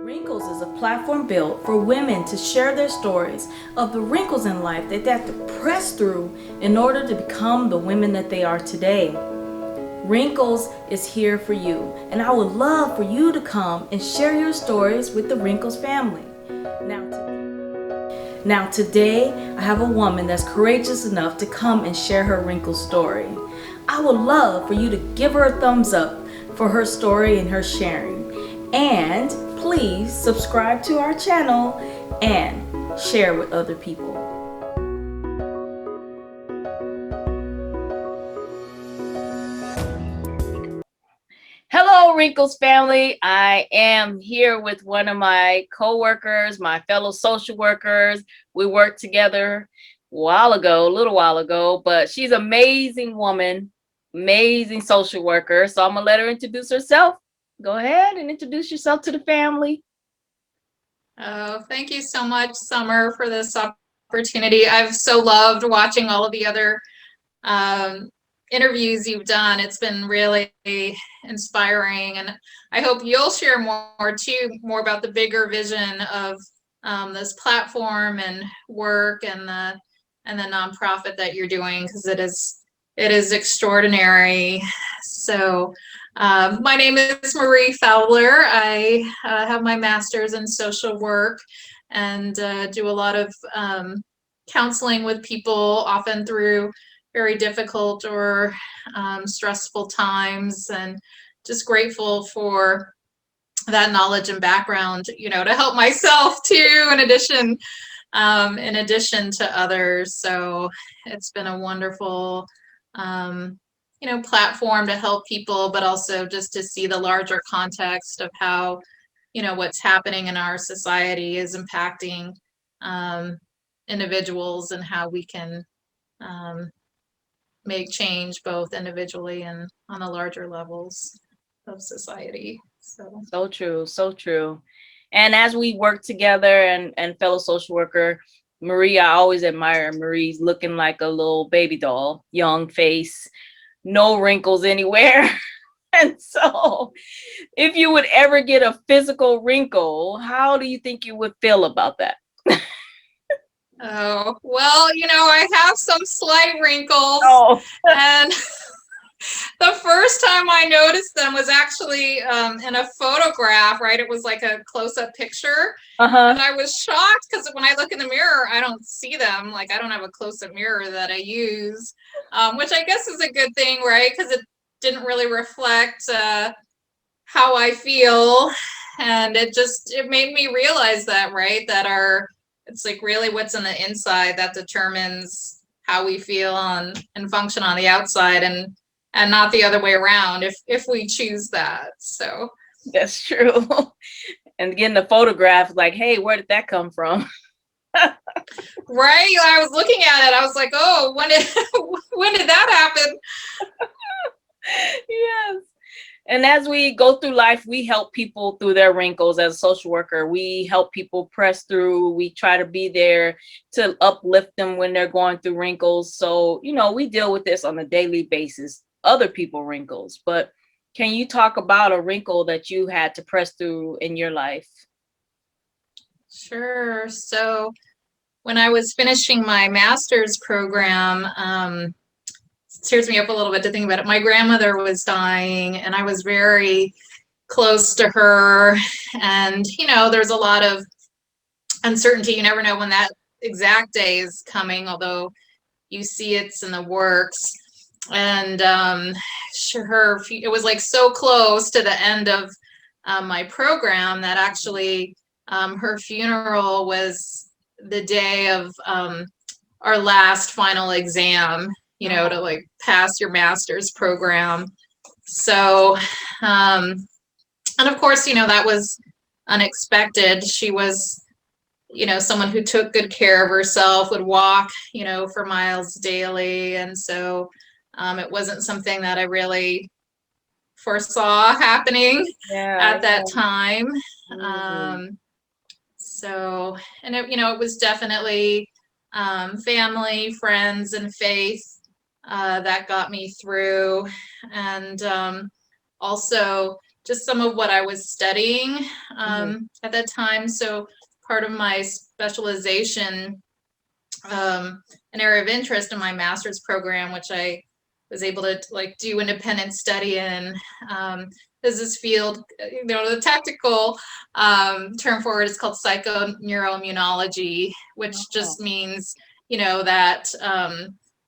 Wrinkles is a platform built for women to share their stories of the wrinkles in life that they have to press through in order to become the women that they are today. Wrinkles is here for you, and I would love for you to come and share your stories with the Wrinkles family. Now today, I have a woman that's courageous enough to come and share her wrinkles story. I would love for you to give her a thumbs up for her story and her sharing. And please subscribe to our channel and share with other people. Hello, Wrinkles family. I am here with one of my co-workers, my fellow social workers. We worked together a little while ago, but she's an amazing woman, amazing social worker. So I'm gonna let her introduce herself. Go ahead and introduce yourself to the family. Oh, thank you so much, Summer, for this opportunity. I've so loved watching all of the other interviews you've done. It's been really inspiring, and I hope you'll share more too, more about the bigger vision of this platform and work and the nonprofit that you're doing, because it is extraordinary. So my name is Marie Fowler. I have my master's in social work and do a lot of counseling with people, often through very difficult or stressful times, and just grateful for that knowledge and background, to help myself too, in addition to others. So it's been a wonderful platform to help people, but also just to see the larger context of how, what's happening in our society is impacting individuals, and how we can make change both individually and on the larger levels of society. So true, so true. And as we work together and fellow social worker, Marie, I always admire Marie's looking like a little baby doll, young face, no wrinkles anywhere. And so if you would ever get a physical wrinkle, how do you think you would feel about that? Oh, well, I have some slight wrinkles. Oh. And the first time I noticed them was actually in a photograph, right? It was like a close-up picture. And I was shocked because when I look in the mirror, I don't see them. Like, I don't have a close-up mirror that I use, which I guess is a good thing, right? Because it didn't really reflect how I feel. And it made me realize that, right? It's like really what's on the inside that determines how we feel and function on the outside, and not the other way around if we choose that. So that's true. And again, the photograph, like, hey, where did that come from? Right. I was looking at it. I was like, oh, when did that happen? Yes. And as we go through life, we help people through their wrinkles. As a social worker, we help people press through. We try to be there to uplift them when they're going through wrinkles. So, we deal with this on a daily basis, other people wrinkles. But can you talk about a wrinkle that you had to press through in your life? Sure. So when I was finishing my master's program, it tears me up a little bit to think about it. My grandmother was dying, and I was very close to her. And, there's a lot of uncertainty. You never know when that exact day is coming, although you see it's in the works. And it was like so close to the end of my program that actually her funeral was the day of our last final exam, to like pass your master's program. So, and of course, that was unexpected. She was, someone who took good care of herself, would walk, for miles daily. And so it wasn't something that I really foresaw happening at that time. So, and it was definitely family, friends, and faith that got me through. And also just some of what I was studying Hmm. at that time. So part of my specialization, an area of interest in my master's program, which I was able to like do independent study in, is this field, the technical term for it is called psychoneuroimmunology, which Oh, just means, that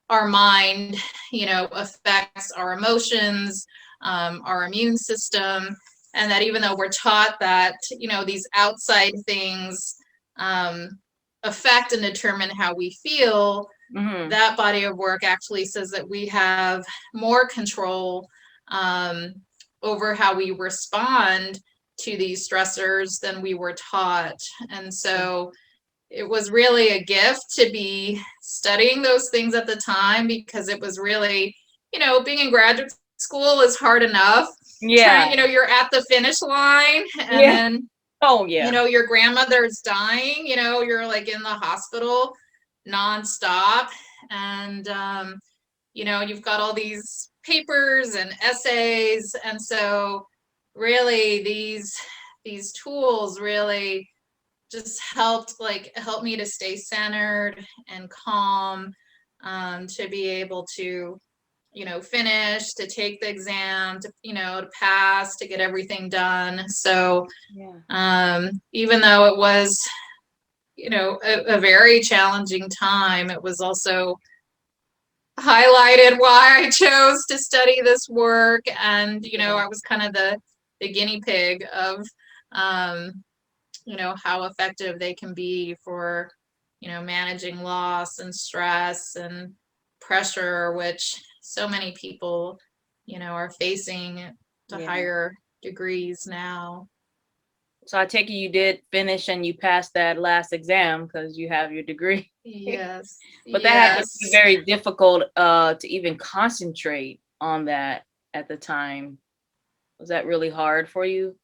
our mind, affects our emotions, our immune system, and that even though we're taught that, these outside things um, affect and determine how we feel, hmm. that body of work actually says that we have more control um, over how we respond to these stressors than we were taught. And so it was really a gift to be studying those things at the time, because it was really, being in graduate school is hard enough. Yeah. You're at the finish line, and Yeah. then Oh, yeah. your grandmother's dying, you're like in the hospital nonstop. And, you've got all these papers and essays. And so really these tools really just help me to stay centered and calm, to be able to, finish, to take the exam, to pass, to get everything done. So Yeah. even though it was, a very challenging time, it was also highlighted why I chose to study this work. And, Yeah. I was kind of the guinea pig of, um, how effective they can be for, managing loss and stress and pressure, which so many people, are facing to Yeah. higher degrees now. So I take it you did finish and you passed that last exam because you have your degree. Yes, But that had to yes. be very difficult to even concentrate on that at the time. Was that really hard for you?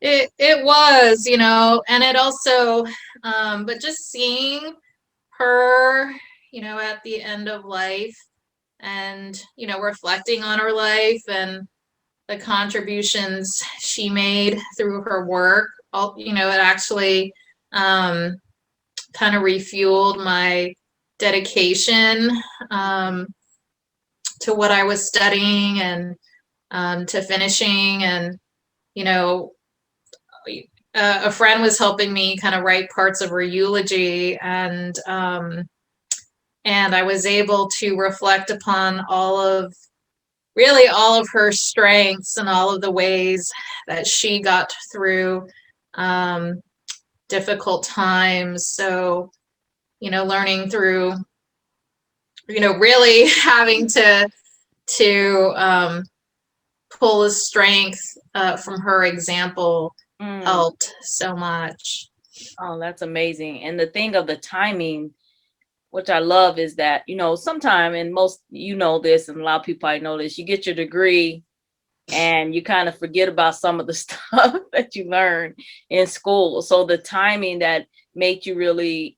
It was, and it also, but just seeing her, at the end of life, and, reflecting on her life and the contributions she made through her work, it actually um, kind of refueled my dedication um, to what I was studying, and to finishing. And, you know, a friend was helping me kind of write parts of her eulogy, and I was able to reflect upon really all of her strengths and all of the ways that she got through um, difficult times. So, learning through, really having to pull a strength from her example Mm. helped so much. Oh, that's amazing. And the thing of the timing, which I love, is that, sometime, and most, this, and a lot of people I know this, you get your degree and you kind of forget about some of the stuff that you learned in school. So the timing that made you really,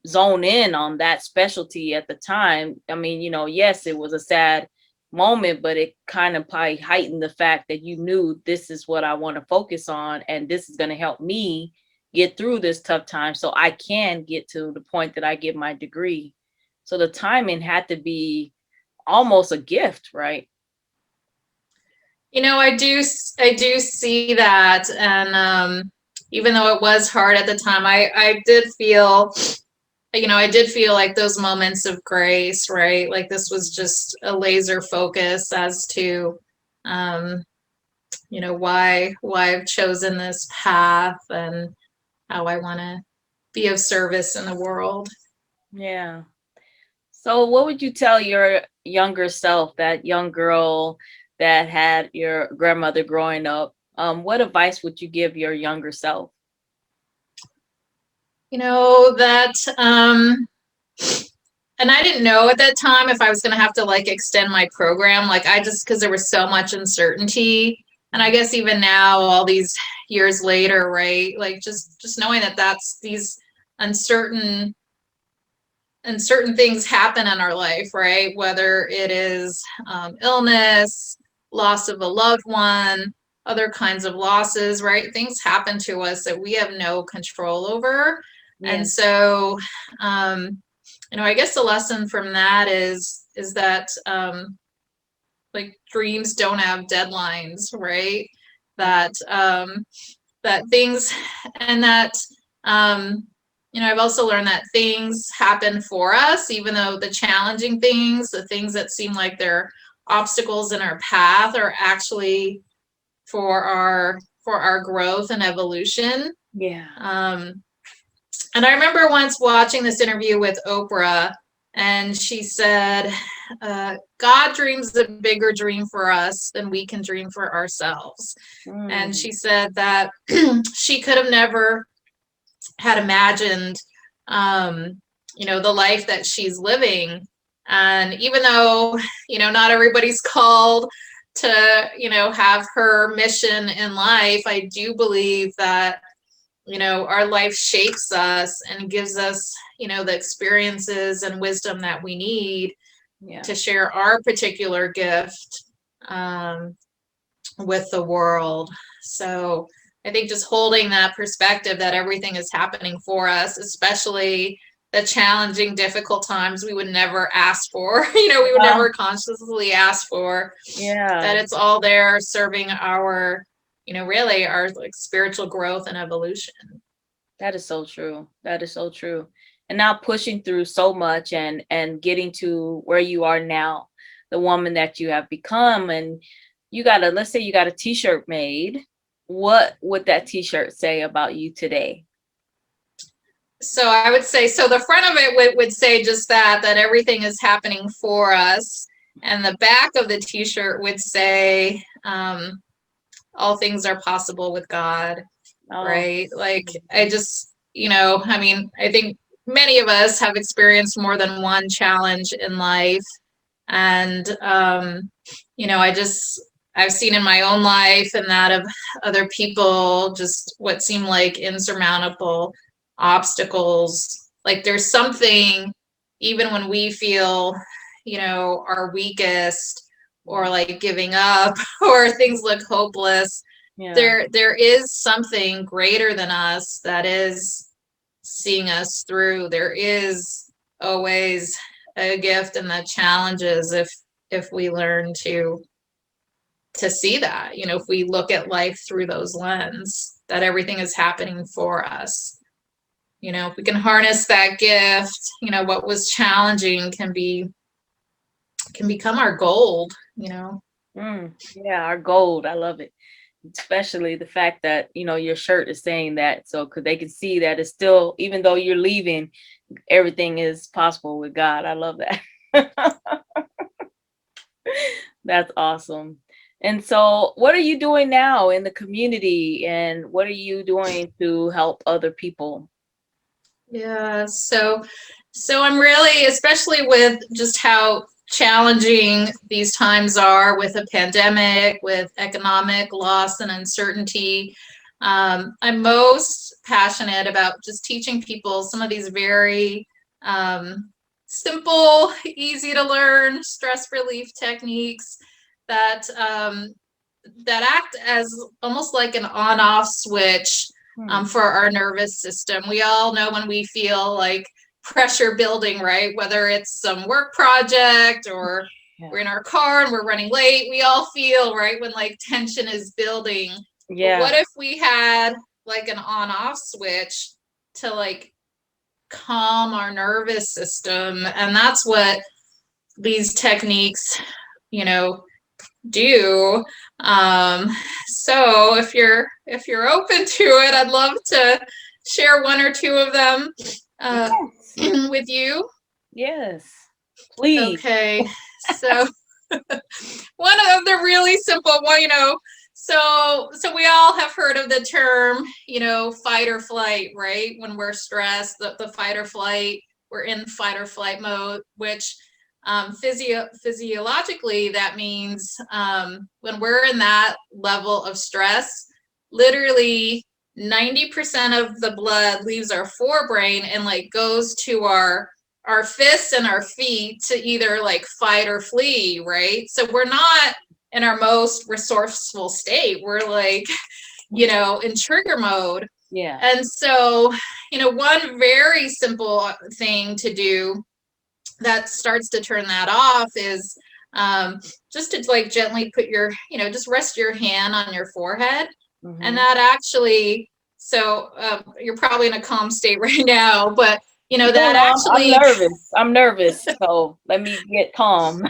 zone in on that specialty at the time. I mean, yes, it was a sad moment, but it kind of probably heightened the fact that you knew this is what I want to focus on, and this is going to help me get through this tough time so I can get to the point that I get my degree. So the timing had to be almost a gift, right? I do see that. And even though it was hard at the time, I did feel like those moments of grace, right? Like this was just a laser focus as to, um, why I've chosen this path, and how I want to be of service in the world. Yeah. So, what would you tell your younger self, that young girl that had your grandmother growing up? What advice would you give your younger self? That and I didn't know at that time if I was going to have to like extend my program. Like I just, because there was so much uncertainty. And I guess even now, all these years later, right? Like just knowing that that's these uncertain uncertain things happen in our life, right? Whether it is illness, loss of a loved one, other kinds of losses, right? Things happen to us that we have no control over. And Yeah. so, I guess the lesson from that is that like dreams don't have deadlines, right? That that things and that I've also learned that things happen for us, even though the challenging things, the things that seem like they're obstacles in our path, are actually for our growth and evolution. Yeah. And I remember once watching this interview with Oprah, and she said, God dreams a bigger dream for us than we can dream for ourselves. And Mm. she said that she could have never had imagined, the life that she's living. And even though, not everybody's called to, have her mission in life, I do believe that our life shapes us and gives us the experiences and wisdom that we need Yeah. to share our particular gift um, with the world. So I think just holding that perspective that everything is happening for us, especially the challenging, difficult times we would never ask for, we would never consciously ask for, that Yeah. it's all there serving our, really our like spiritual growth and evolution. That is so true. That is so true. And now pushing through so much and getting to where you are now, the woman that you have become. And you got a, let's say you got a t-shirt made. What would that t-shirt say about you today? So I would say, so the front of it would say just that everything is happening for us. And the back of the t-shirt would say, all things are possible with God, Oh, right? Like, I just, I mean, I think many of us have experienced more than one challenge in life. And, I've seen in my own life and that of other people just what seem like insurmountable obstacles. Like, there's something, even when we feel, our weakest, or like giving up, or things look hopeless, yeah. there is something greater than us that is seeing us through. There is always a gift in the challenges if we learn to see that, if we look at life through those lens, that everything is happening for us. If we can harness that gift, what was challenging can become our gold. Yeah, our gold. I love it. Especially the fact that, your shirt is saying that. So could they can see that it's still, even though you're leaving, everything is possible with God. I love that. That's awesome. And so, what are you doing now in the community and what are you doing to help other people? Yeah, so I'm really, especially with just how challenging these times are with a pandemic, with economic loss and uncertainty. I'm most passionate about just teaching people some of these very simple, easy to learn stress relief techniques that that act as almost like an on-off switch Hmm. for our nervous system. We all know when we feel like pressure building, right? Whether it's some work project or we're Yeah. in our car and we're running late, we all feel, right, when like tension is building. But Yeah. what if we had like an on off switch to like calm our nervous system? And that's what these techniques, you know, do. So if you're open to it, I'd love to share one or two of them Yes. Yes. with you. Yes. Please. Okay, so one of the really simple one, so we all have heard of the term, fight or flight, right? When we're stressed, the fight or flight, we're in fight or flight mode, which physiologically, that means when we're in that level of stress, literally 90% of the blood leaves our forebrain and like goes to our fists and our feet to either like fight or flee, right? So we're not in our most resourceful state, we're like, you know, in trigger mode. Yeah. And so, you know, one very simple thing to do that starts to turn that off is just to like gently put your, you know, just rest your hand on your forehead. And Mm-hmm. that actually, so you're probably in a calm state right now, but you know, that No, I'm actually, nervous. I'm nervous. So let me get calm.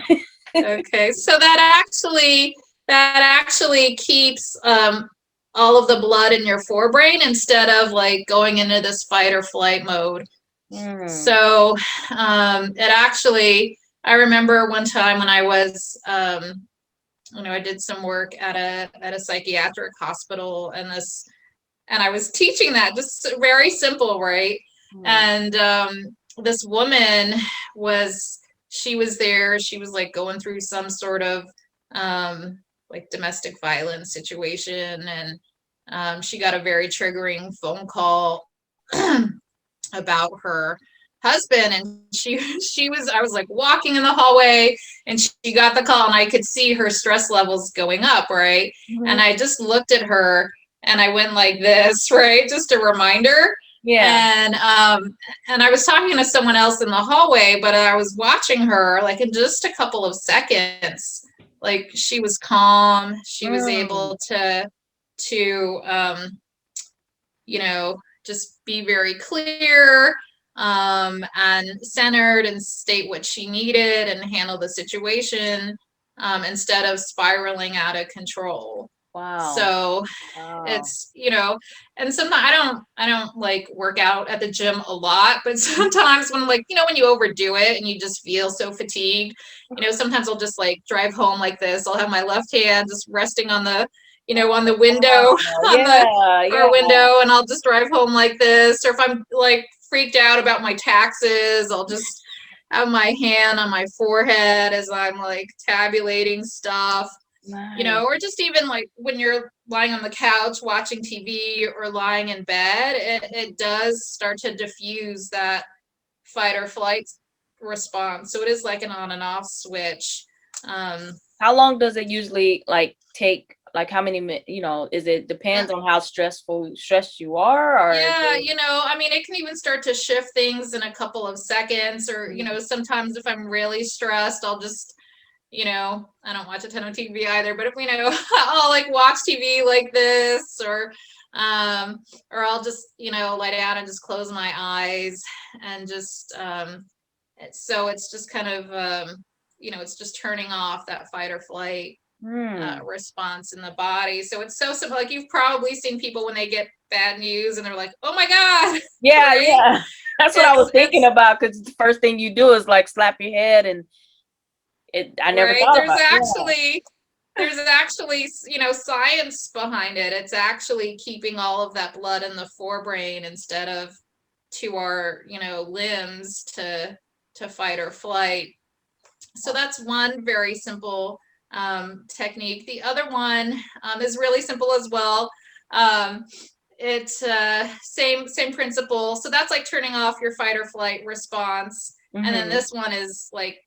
okay, so that actually keeps all of the blood in your forebrain instead of like going into this fight or flight mode. Mm. So it actually, I remember one time when I was, you know, I did some work at a psychiatric hospital, and I was teaching that just very simple, right? Mm. And this woman was, she was there. She was like going through some sort of like domestic violence situation, and she got a very triggering phone call about her husband, and she was, I was like walking in the hallway, and she got the call, and I could see her stress levels going up, right? And Mhm. I just looked at her and I went like this, right? Just a reminder. Yeah. And I was talking to someone else in the hallway, but I was watching her, like in just a couple of seconds, like she was calm, she was Mm. able to you know, just be very clear and centered and state what she needed and handle the situation instead of spiraling out of control. Wow. So Wow. it's, you know, and sometimes I don't like work out at the gym a lot, but sometimes when like, you know, when you overdo it and you just feel so fatigued, you know, sometimes I'll just like drive home like this. I'll have my left hand just resting on the, you know, on the window, Wow. on the Yeah. car Yeah. window, and I'll just drive home like this. Or if I'm like freaked out about my taxes, I'll just have my hand on my forehead as I'm like tabulating stuff, you Nice. know, or just even like when you're lying on the couch watching TV or lying in bed, it does start to diffuse that fight or flight response. So it is like an on and off switch. Um, How long does it usually like take? Like how many is it uh, depends on how stressed you are, or is yeah, it? you know, I mean, it can even start to shift things in a couple of seconds, or, you know, Mhm. sometimes if I'm really stressed, I'll just, you know, I don't watch a ton of TV either, but if, you know, I'll like watch TV like this, um, or I'll just, you know, lie down and just close my eyes and just, so it's just kind of, you know, it's just turning off that fight or flight Hmm. response in the body. So it's so simple. Like you've probably seen people when they get bad news and they're like, "Oh my God," Yeah, right? yeah. That's what I was thinking It's about because the first thing you do is like slap your head, and I never right. thought There's about. Yeah. actually there's actually, you know, science behind it. It's actually keeping all of that blood in the forebrain instead of to our, you know, limbs to fight or flight. So that's one very simple technique. The other one is really simple as well. Um, it's same principle. So that's like turning off your fight or flight response. And then Mm-hmm. this one is like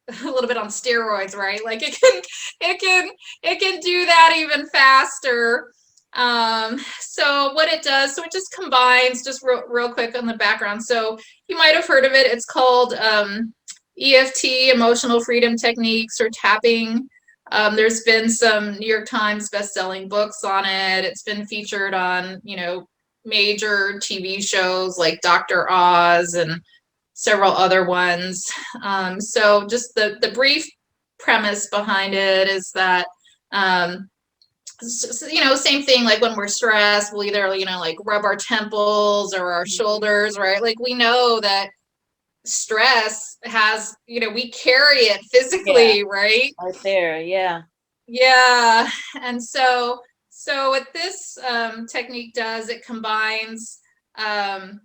a little bit on steroids, right? Like it can do that even faster. So what it does, so it just combines, just real quick on the background. So you might have heard of it. It's called EFT, emotional freedom techniques, or tapping. There's been some New York Times best-selling books on it. It's been featured on, you know, major TV shows like Dr. Oz and several other ones. So just the brief premise behind it is that you know, same thing, like when we're stressed, we'll either, you know, like rub our temples or our Mm-hmm. shoulders, right? Like we know that stress has, you know, we carry it Yeah, physically, right? right there. Yeah. Yeah. And so what this technique does, it combines um,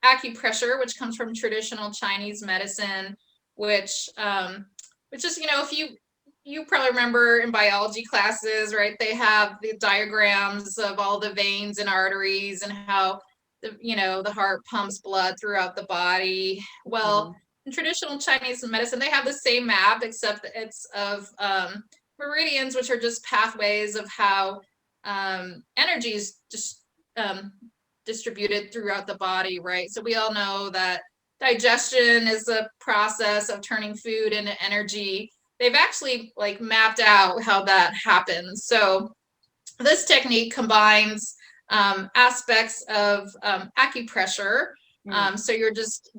acupressure, which comes from traditional Chinese medicine, which which is, you know, if you probably remember in biology classes, right? They have the diagrams of all the veins and arteries and how the, you know, the heart pumps blood throughout the body. Well, Mhm. in traditional Chinese medicine, they have the same map, except it's of meridians, which are just pathways of how energy is just distributed throughout the body, right? So we all know that digestion is the process of turning food into energy. They've actually like mapped out how that happens. So this technique combines aspects of acupressure. So you're just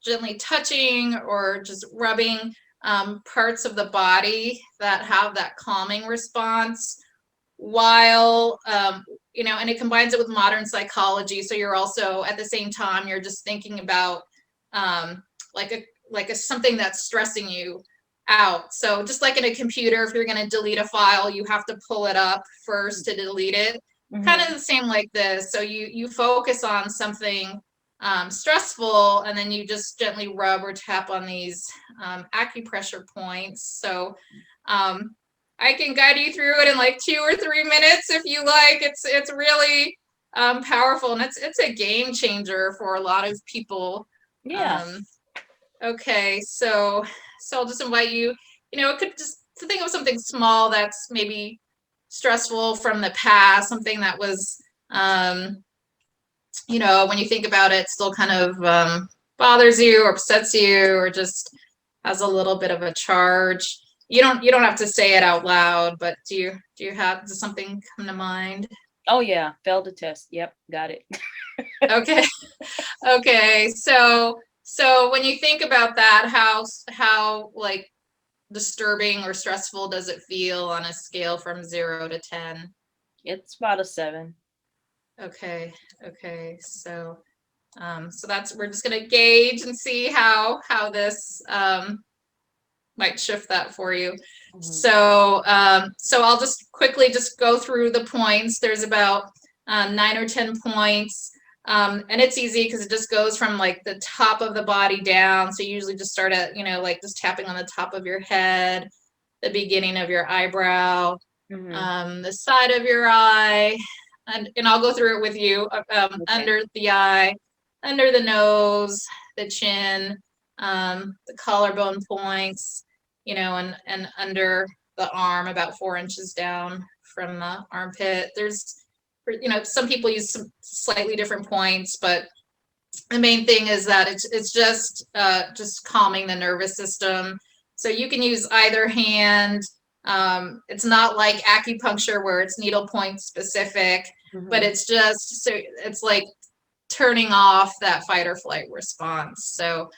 gently touching or just rubbing parts of the body that have that calming response, while and it combines it with modern psychology. So you're also at the same time you're just thinking about like a something that's stressing you out. So just like in a computer, if you're going to delete a file, you have to pull it up first to delete it. Kind of the same like this. So you focus on something stressful, and then you just gently rub or tap on these acupressure points. So I can guide you through it in like 2 or 3 minutes if you like. It's really powerful, and it's a game changer for a lot of people. Yeah. Okay, so I'll just invite you. It could just to think of something small that's maybe stressful from the past, something that was, when you think about it, still kind of bothers you or upsets you, or just has a little bit of a charge. You don't have to say it out loud, but does something come to mind? Oh yeah, failed the test. Yep, got it. Okay. Okay. So when you think about that, how like disturbing or stressful does it feel on a scale from 0 to 10? It's about a 7. Okay. Okay. So that's we're just gonna gauge and see how this might shift that for you. So I'll just quickly just go through the points. There's about 9 or 10 points. And it's easy because it just goes from like the top of the body down. So you usually just start at, like just tapping on the top of your head, the beginning of your eyebrow, the side of your eye, and I'll go through it with you. Okay. Under the eye, under the nose, the chin, the collarbone points, and under the arm, about 4 inches down from the armpit. There's some people use some slightly different points, but the main thing is that it's just calming the nervous system. So you can use either hand. It's not like acupuncture where it's needle point specific, but it's just so it's like turning off that fight or flight response. So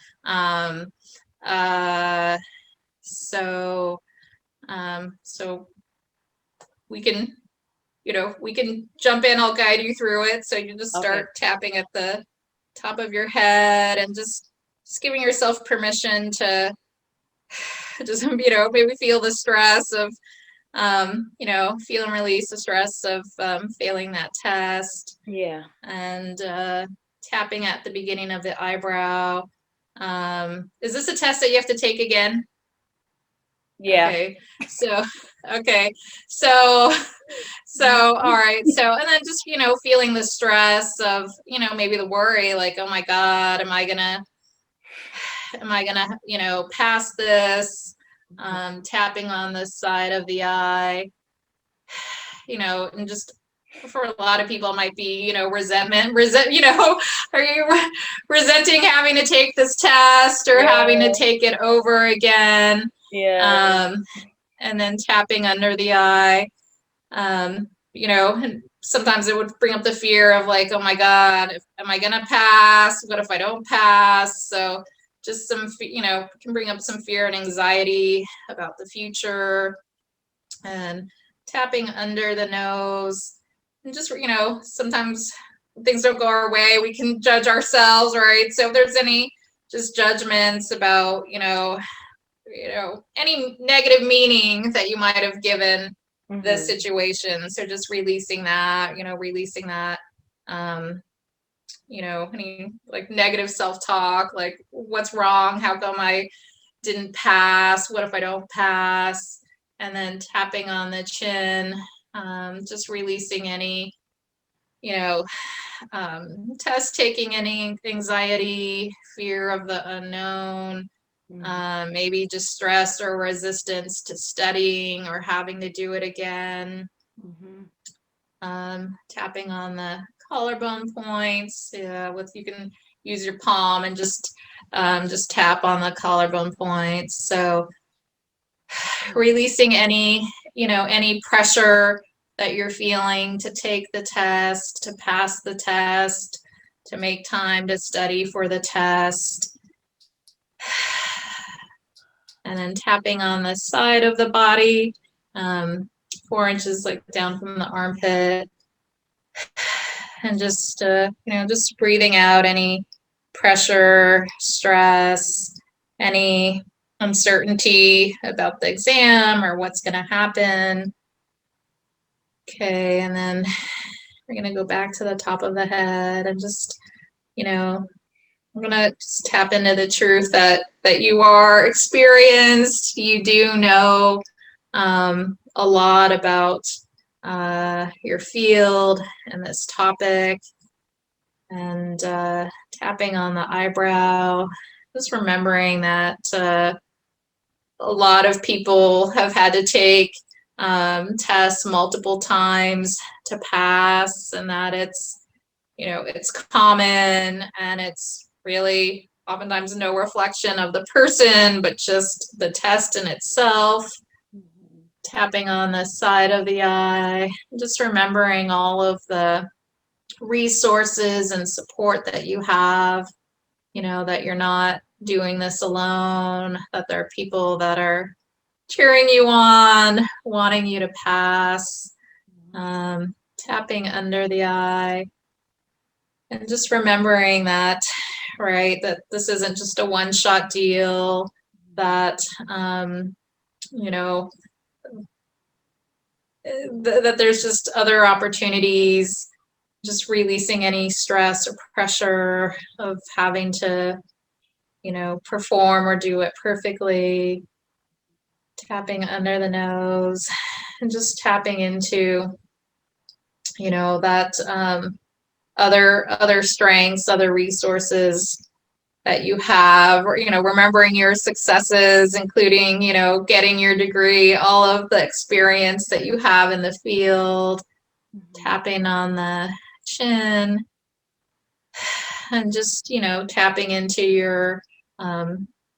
so we can we can jump in. I'll guide you through it. So you just start tapping at the top of your head and just giving yourself permission to just, maybe feel the stress of, feel and release the stress of failing that test. Yeah. And tapping at the beginning of the eyebrow. Is this a test that you have to take again? Yeah. Okay. So, all right. So, and then just, feeling the stress of, maybe the worry, like, oh my God, am I gonna, pass this? Tapping on the side of the eye, and just for a lot of people it might be, resentment, are you resenting having to take this test or having to take it over again? Yeah. And then tapping under the eye, and sometimes it would bring up the fear of like, oh my God, am I gonna pass? What if I don't pass? So just some, can bring up some fear and anxiety about the future. And tapping under the nose, and just, sometimes things don't go our way, we can judge ourselves, right? So if there's any just judgments about, any negative meaning that you might have given the situation. So just releasing that, any like negative self-talk, like what's wrong? How come I didn't pass? What if I don't pass? And then tapping on the chin, just releasing any, test taking any anxiety, fear of the unknown, maybe just stress or resistance to studying or having to do it again. Tapping on the collarbone points. With you can use your palm and just tap on the collarbone points. So releasing any any pressure that you're feeling to take the test, to pass the test, to make time to study for the test. And then tapping on the side of the body, 4 inches like down from the armpit. And just just breathing out any pressure, stress, any uncertainty about the exam or what's going to happen. Okay, and then we're going to go back to the top of the head and just, I'm going to just tap into the truth that you are experienced. You do know a lot about your field and this topic, and tapping on the eyebrow, just remembering that a lot of people have had to take tests multiple times to pass, and that it's it's common, and it's really oftentimes no reflection of the person but just the test in itself. Tapping on the side of the eye, just remembering all of the resources and support that you have, that you're not doing this alone, that there are people that are cheering you on, wanting you to pass. Tapping under the eye, and just remembering that, right, that this isn't just a one-shot deal, that that there's just other opportunities, just releasing any stress or pressure of having to, perform or do it perfectly. Tapping under the nose and just tapping into, that other strengths, other resources that you have, or, remembering your successes, including, getting your degree, all of the experience that you have in the field. Tapping on the chin, and just, tapping into your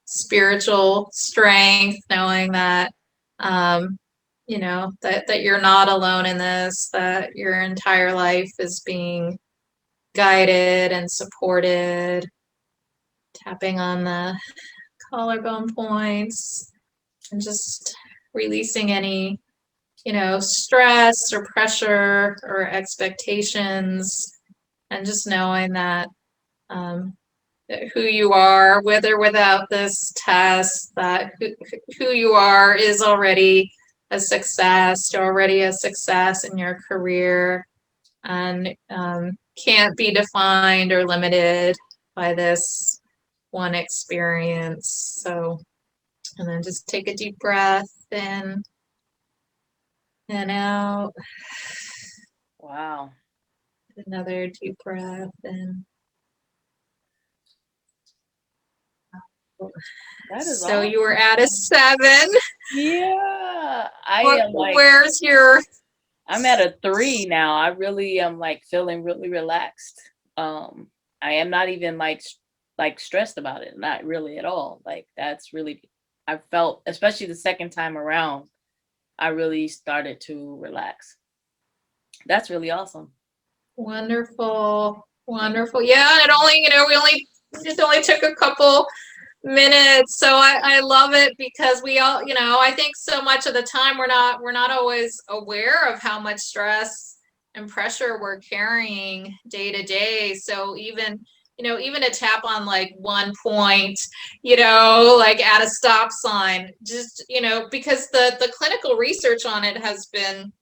spiritual strength, knowing that, that you're not alone in this, that your entire life is being guided and supported. Tapping on the collarbone points, and just releasing any, stress or pressure or expectations, and just knowing that who you are, with or without this test, that who you are is already a success. You're already a success in your career, and can't be defined or limited by this one experience. So, and then just take a deep breath in and out. Wow. Another deep breath in. That is so awesome. You were at a 7. Yeah. Where's your? I'm at a 3 now. I really am feeling really relaxed. I am not even stressed about it. Not really at all. That's really, I felt, especially the second time around, I really started to relax. That's really awesome. Wonderful. Yeah, it only took a couple minutes. So I love it, because we all, I think so much of the time we're not always aware of how much stress and pressure we're carrying day to day. So even to tap on one point, at a stop sign, just, because the clinical research on it has been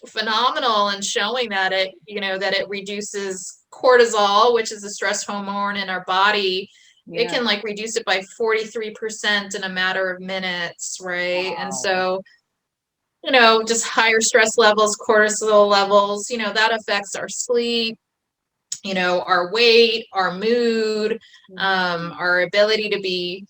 phenomenal, and showing that it reduces cortisol, which is a stress hormone in our body. Yeah. It can reduce it by 43% in a matter of minutes, right? Wow. And so, just higher stress levels, cortisol levels, that affects our sleep, our weight, our mood, our ability to be,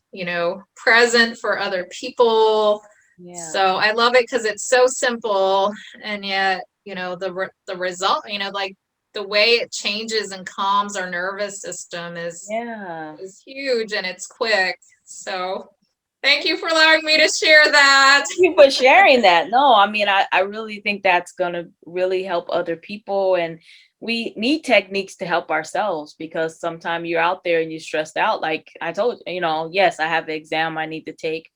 present for other people. Yeah. So I love it because it's so simple, and yet, the result, like the way it changes and calms our nervous system Yeah. is huge, and it's quick. So thank you for allowing me to share that. Thank you for sharing that. No, I mean, I really think that's going to really help other people. And we need techniques to help ourselves because sometimes you're out there and you're stressed out. Like I told you, yes, I have the exam I need to take.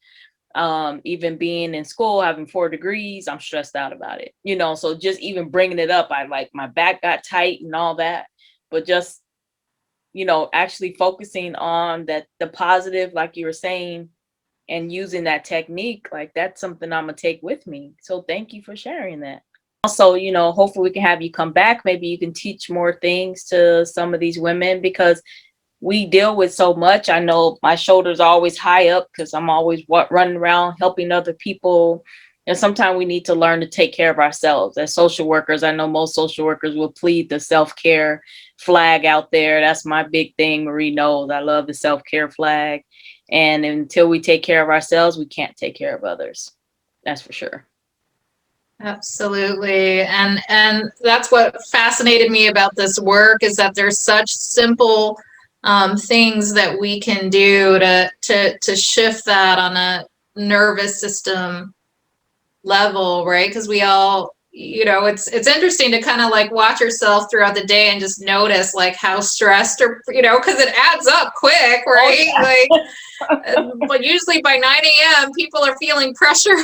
Even being in school, having 4 degrees, I'm stressed out about it. So just even bringing it up, I like my back got tight and all that. But just, actually focusing on the positive, like you were saying, and using that technique, like that's something I'm gonna take with me. So thank you for sharing that. Also, hopefully we can have you come back. Maybe you can teach more things to some of these women because we deal with so much. I know my shoulders are always high up because I'm always running around helping other people. And sometimes we need to learn to take care of ourselves. As social workers, I know most social workers will plead the self-care flag out there. That's my big thing. Marie knows I love the self-care flag. And until we take care of ourselves, we can't take care of others. That's for sure. Absolutely. And that's what fascinated me about this work, is that there's such simple things that we can do to shift that on a nervous system level, right? Because we all, it's interesting to kind of like watch yourself throughout the day and just notice like how stressed, or because it adds up quick, right? Oh, Like, but usually by 9 a.m. people are feeling pressure,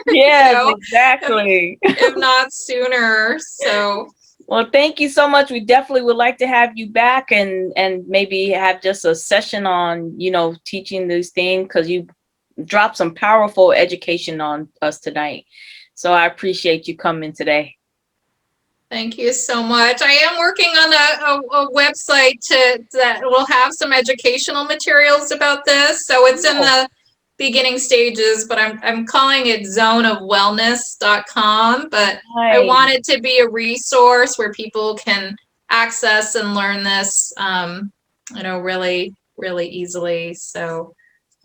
yes, if, exactly. if not sooner. So Well, thank you so much. We definitely would like to have you back and maybe have just a session on, teaching these things because you dropped some powerful education on us tonight. So I appreciate you coming today. thank you so much. I am working on a website that will have some educational materials about this. So it's in Oh, the beginning stages, but I'm calling it zoneofwellness.com. But I nice. want it to be a resource where people can access and learn this, really, really easily. So,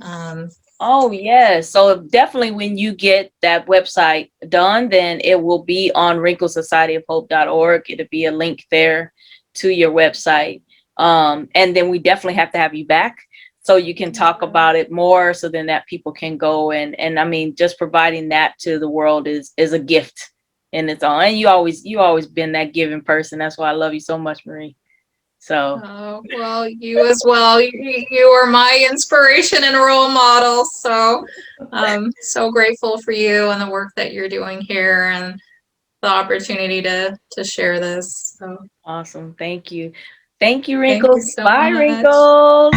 um, Oh, yes. So definitely when you get that website done, then it will be on wrinklesocietyofhope.org. It'll be a link there to your website. And then we definitely have to have you back so you can talk about it more so then that people can go and I mean just providing that to the world is a gift in its own. And you always been that giving person. That's why I love you so much, Marie. So Oh, well, you as well. You are my inspiration and role model. So I'm so grateful for you and the work that you're doing here and the opportunity to share this. So awesome. Thank you. Thank you, thank you Wrinkles. so Bye, much. Wrinkles.